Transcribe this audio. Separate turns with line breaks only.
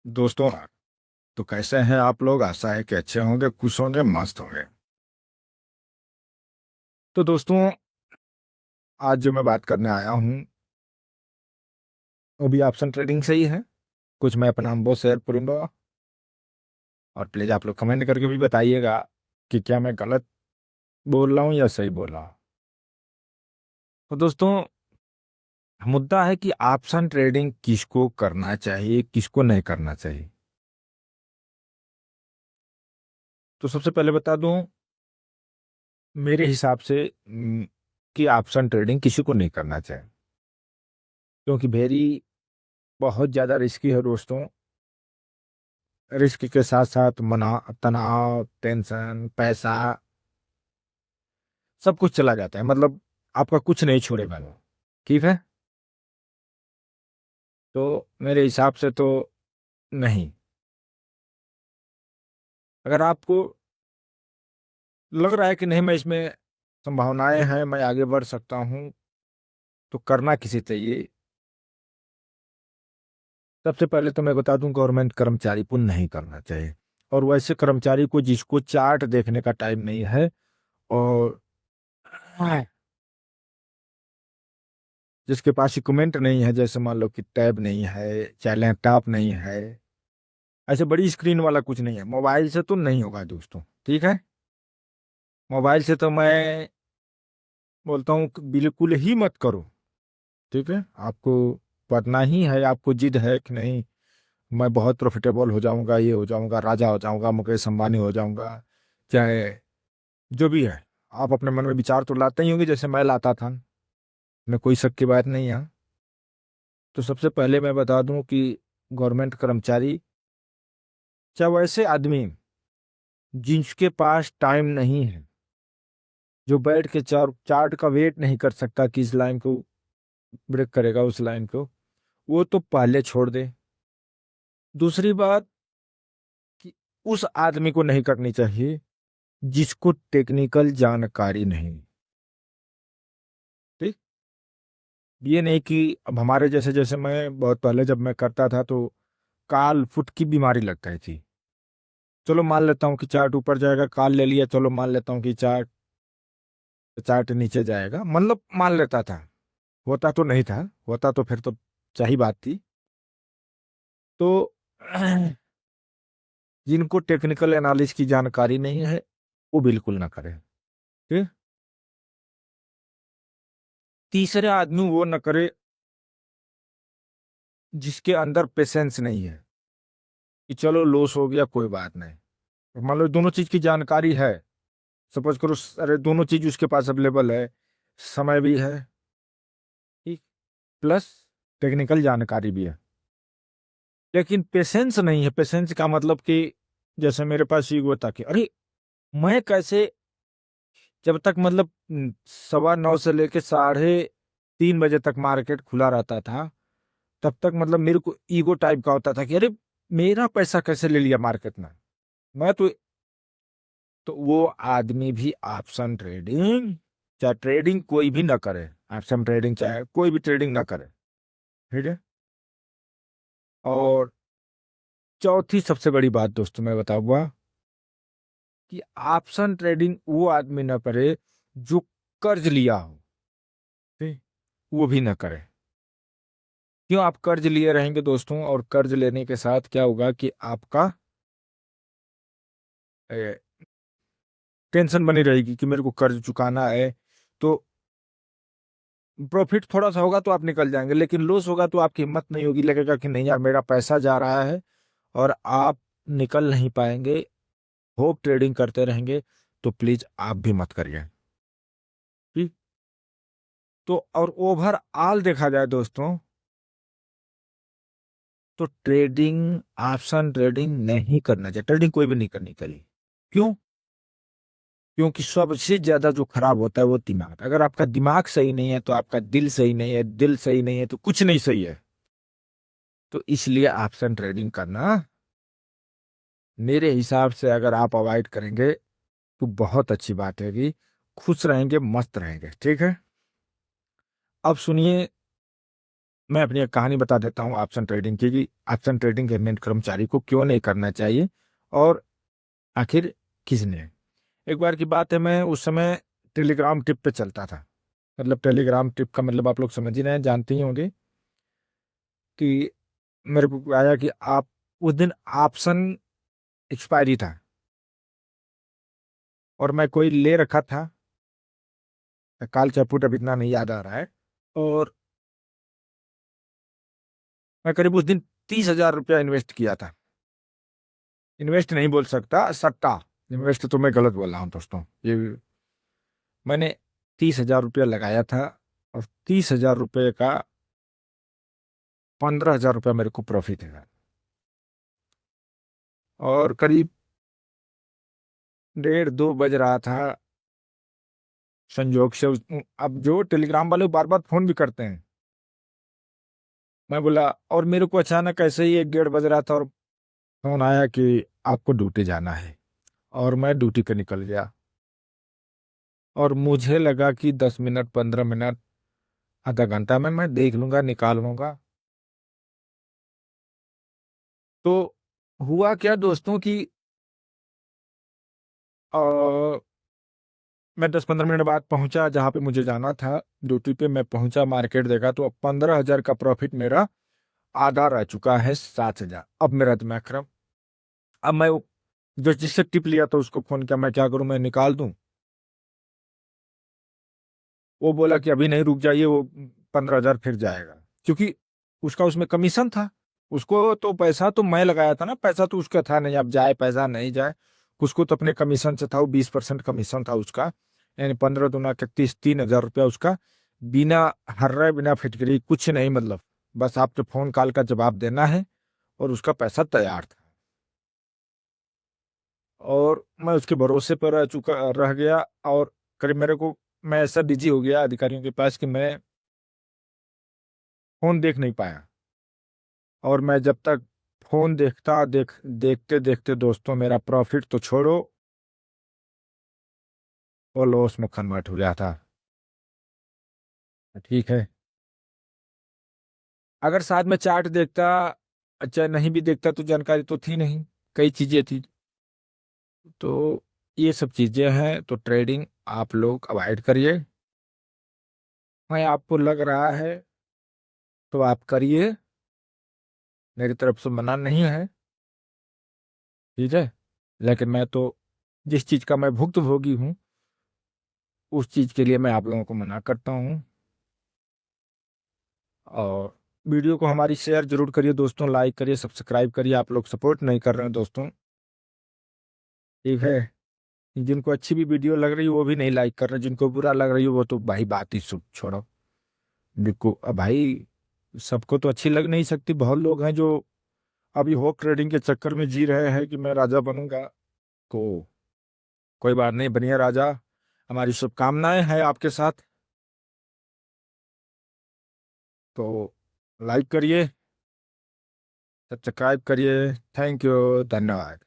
दोस्तों, तो कैसे हैं आप लोग? आशा है कि अच्छे होंगे, खुश होंगे, मस्त होंगे। तो दोस्तों, आज जो मैं बात करने आया हूँ वो भी ऑप्शन ट्रेडिंग से ही है। कुछ मैं अपना अनुभव शेयर करूंगा और प्लीज आप लोग कमेंट करके भी बताइएगा कि क्या मैं गलत बोल रहा हूँ या सही बोल रहा हूँ। तो दोस्तों, मुद्दा है कि ऑप्शन ट्रेडिंग किसको करना चाहिए, किसको नहीं करना चाहिए। तो सबसे पहले बता दूं, मेरे हिसाब से कि ऑप्शन ट्रेडिंग किसी को नहीं करना चाहिए, क्योंकि वेरी बहुत ज़्यादा रिस्की है दोस्तों। रिस्क के साथ साथ मना तनाव, टेंशन, पैसा, सब कुछ चला जाता है। मतलब आपका कुछ नहीं छोड़ेगा वो। ठीक है। तो मेरे हिसाब से तो नहीं। अगर आपको लग रहा है कि नहीं, मैं इसमें संभावनाएं हैं, मैं आगे बढ़ सकता हूँ, तो करना किसी चाहिए। सबसे पहले तो मैं बता दूं, गवर्नमेंट कर्मचारी को नहीं करना चाहिए। और वैसे कर्मचारी को जिसको चार्ट देखने का टाइम नहीं है, और जिसके पास इक्विपमेंट नहीं है, जैसे मान लो कि टैब नहीं है, चाहे लैपटॉप नहीं है, ऐसे बड़ी स्क्रीन वाला कुछ नहीं है, मोबाइल से तो नहीं होगा दोस्तों। ठीक है। मोबाइल से तो मैं बोलता हूँ कि बिल्कुल ही मत करो। ठीक है। आपको पढ़ना ही है, आपको जिद है कि नहीं, मैं बहुत प्रॉफिटेबल हो जाऊंगा, ये हो जाऊंगा, राजा हो जाऊंगा, मुकेश अंबानी हो जाऊंगा, चाहे जो भी है। आप अपने मन में विचार तो लाते ही होंगे, जैसे मैं लाता था। मैं कोई शक की बात नहीं है। तो सबसे पहले मैं बता दूं कि गवर्नमेंट कर्मचारी, चाहे वैसे आदमी जिसके पास टाइम नहीं है, जो बैठ के चार्ट का वेट नहीं कर सकता कि इस लाइन को ब्रेक करेगा, उस लाइन को, वो तो पहले छोड़ दे। दूसरी बात कि उस आदमी को नहीं करनी चाहिए जिसको टेक्निकल जानकारी नहीं। ठीक। ये नहीं कि अब हमारे जैसे, जैसे मैं बहुत पहले जब मैं करता था तो काल फुट की बीमारी लग गई थी। चलो मान लेता हूँ कि चार्ट ऊपर जाएगा, काल ले लिया, चलो मान लेता हूँ कि चार्ट चार्ट नीचे जाएगा, मतलब मान लेता था। होता तो नहीं था, होता तो फिर तो सही बात थी। तो जिनको टेक्निकल एनालिसिस की जानकारी नहीं है, वो बिल्कुल ना करें। ठीक। तीसरे आदमी वो न करे जिसके अंदर पेशेंस नहीं है कि चलो लॉस हो गया, कोई बात नहीं। मान लो दोनों चीज की जानकारी है, सपोज करो, अरे दोनों चीज उसके पास अवेलेबल है, समय भी है, ठीक, प्लस टेक्निकल जानकारी भी है, लेकिन पेशेंस नहीं है। पेशेंस का मतलब कि जैसे मेरे पास ईगो था कि अरे मैं कैसे, जब तक मतलब 9:15 से लेके 3:30 बजे तक मार्केट खुला रहता था, तब तक मतलब मेरे को ईगो टाइप का होता था कि अरे मेरा पैसा कैसे ले लिया मार्केट ने। मैं तो वो आदमी भी ऑप्शन ट्रेडिंग, चाहे ट्रेडिंग कोई भी ना करे, ऑप्शन ट्रेडिंग चाहे कोई भी ट्रेडिंग ना करे। ठीक है। और चौथी सबसे बड़ी बात दोस्तों मैं बताऊंगा कि ऑप्शन ट्रेडिंग वो आदमी ना करे जो कर्ज लिया हो। ठीक। वो भी ना करे। क्यों? आप कर्ज लिए रहेंगे दोस्तों, और कर्ज लेने के साथ क्या होगा कि आपका टेंशन बनी रहेगी कि मेरे को कर्ज चुकाना है। तो प्रॉफिट थोड़ा सा होगा तो आप निकल जाएंगे, लेकिन लॉस होगा तो आपकी हिम्मत नहीं होगी, लगेगा कि नहीं यार मेरा पैसा जा रहा है, और आप निकल नहीं पाएंगे, होप ट्रेडिंग करते रहेंगे। तो प्लीज आप भी मत करिए। ठीक। तो और ओवरऑल देखा जाए दोस्तों, तो ट्रेडिंग, ऑप्शन ट्रेडिंग नहीं करना चाहिए, ट्रेडिंग कोई भी नहीं करनी चाहिए। क्यों? क्योंकि सबसे ज्यादा जो खराब होता है वो दिमाग। अगर आपका दिमाग सही नहीं है तो आपका दिल सही नहीं है, दिल सही नहीं है तो कुछ नहीं सही है। तो इसलिए ऑप्शन ट्रेडिंग करना, मेरे हिसाब से अगर आप अवॉइड करेंगे तो बहुत अच्छी बात है कि खुश रहेंगे, मस्त रहेंगे। ठीक है। अब सुनिए, मैं अपनी एक कहानी बता देता हूँ ऑप्शन ट्रेडिंग की कि ऑप्शन ट्रेडिंग गवर्नमेंट कर्मचारी को क्यों नहीं करना चाहिए और आखिर किसने। एक बार की बात है, मैं उस समय टेलीग्राम टिप पे चलता था। मतलब टेलीग्राम टिप का मतलब आप लोग समझ ही रहे हैं, जानते ही होंगे कि मेरे को आया कि आप उस दिन ऑप्शन एक्सपायरी था और मैं कोई ले रखा था, काल चापुट अब इतना नहीं याद आ रहा है। और मैं करीब उस दिन 30,000 रुपया इन्वेस्ट किया था। इन्वेस्ट नहीं बोल सकता, सट्टा। इन्वेस्ट तो मैं गलत बोल रहा हूँ दोस्तों। ये मैंने 30,000 रुपया लगाया था और 30,000 रुपये का 15,000 रुपया मेरे को प्रॉफिट है। और करीब 1:30-2 बज रहा था, संजोग से अब जो टेलीग्राम वाले बार बार फोन भी करते हैं, मैं बोला, और मेरे को अचानक ऐसे ही 1-1:30 बज रहा था और फोन आया कि आपको ड्यूटी जाना है। और मैं ड्यूटी पे निकल गया और मुझे लगा कि 10 मिनट 15 मिनट आधा घंटा में मैं देख लूंगा, निकाल लूंगा। तो हुआ क्या दोस्तों कि अ, मैं 10-15 मिनट बाद पहुंचा जहां पे मुझे जाना था ड्यूटी पे। मैं पहुंचा, मार्केट देखा तो अब 15,000 का प्रॉफिट मेरा आधा रह चुका है 7,000। अब मेरा दिमाग खराब। अब मैं जो जिससे टिप लिया था उसको फोन किया, मैं क्या करूं, मैं निकाल दूं। वो बोला कि अभी नहीं, रुक जाइए, वो 15,000 फिर जाएगा, क्योंकि उसका उसमें कमीशन था। उसको तो पैसा तो मैं लगाया था ना, पैसा तो उसका था नहीं। अब जाए पैसा नहीं जाए, उसको तो अपने कमीशन से था। वो 20% कमीशन था उसका, यानी 15 दूना 31, 3,000 रुपया उसका। बिना हर्रे बिना फिटकरी कुछ नहीं, मतलब बस आपके फोन कॉल का जवाब देना है और उसका पैसा तैयार था। और मैं उसके भरोसे पर रह गया। और करीब मेरे को, मैं ऐसा बिजी हो गया अधिकारियों के पास कि मैं फोन देख नहीं पाया। और मैं जब तक फोन देखते देखते दोस्तों, मेरा प्रॉफिट तो छोड़ो, वो लॉस में कन्वर्ट हो गया था। ठीक है, अगर साथ में चार्ट देखता, अच्छा नहीं भी देखता तो जानकारी तो थी नहीं, कई चीजें थी। तो ये सब चीजें हैं, तो ट्रेडिंग आप लोग अवॉइड करिए। मैं आपको लग रहा है तो आप करिए, मेरी तरफ से मना नहीं है। ठीक है, लेकिन मैं तो जिस चीज का मैं भुक्तभोगी हूँ उस चीज के लिए मैं आप लोगों को मना करता हूँ। और वीडियो को हमारी शेयर जरूर करिए दोस्तों, लाइक करिए, सब्सक्राइब करिए। आप लोग सपोर्ट नहीं कर रहे हैं दोस्तों। ठीक है, जिनको अच्छी भी वीडियो लग रही है वो भी नहीं लाइक कर रहे, जिनको बुरा लग रही है वो तो भाई बात ही छोड़ो। जिनको अब भाई सबको तो अच्छी लग नहीं सकती। बहुत लोग हैं जो अभी हो ट्रेडिंग के चक्कर में जी रहे हैं कि मैं राजा बनूंगा। तो कोई बात नहीं, बनिए राजा। हमारी शुभकामनाएं हैं आपके साथ। तो लाइक करिए, सब्सक्राइब करिए। थैंक यू, धन्यवाद।